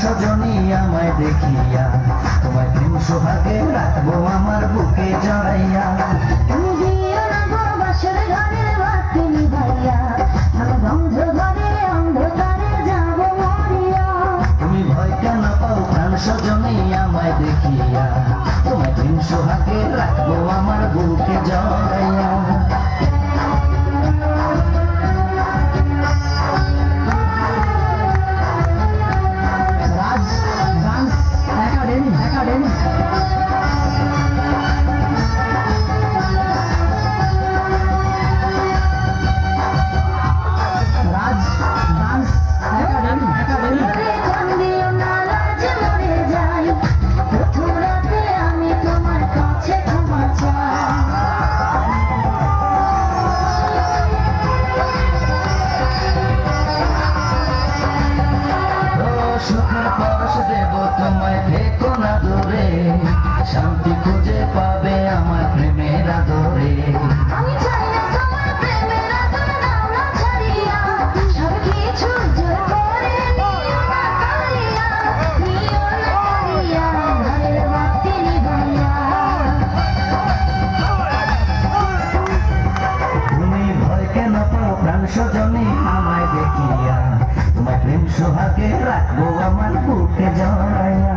সজনী আমায় দেখিয়া, তোমায় প্রেম সোহাগে রাখবো আমার বুকে জড়াইয়া। তুমি দিও না গো বাসর ঘরের বাতি নিভাইয়া, আমি বন্ধ ঘরে অন্ধকারে যাব মরিয়া। তুমি ভয় কেন পাও প্রাণ সজনী আমায় দেখিয়া, তোমায় প্রেম সোহাগে রাখবো আমার বুকে জড়াইয়া। সুখের পরশ দেব তোমায়, থেকো না দূরে, শান্তি খুঁজে পাবে আমার প্রেমের আদরে। আমি চাই না তোমার প্রেমের আদর নাও না ছাড়িয়া, সব কিছু জোর করে নিও না কাড়িয়া, নিও না কাড়িয়া, ঘরের বাতি নিভাইয়া। তুমি ভয় কেন পাও প্রাণ সজনী আমায় দেখিয়া, তোমায় প্রেম সোহাগে রাখবো আমার বুকে জড়াইয়া।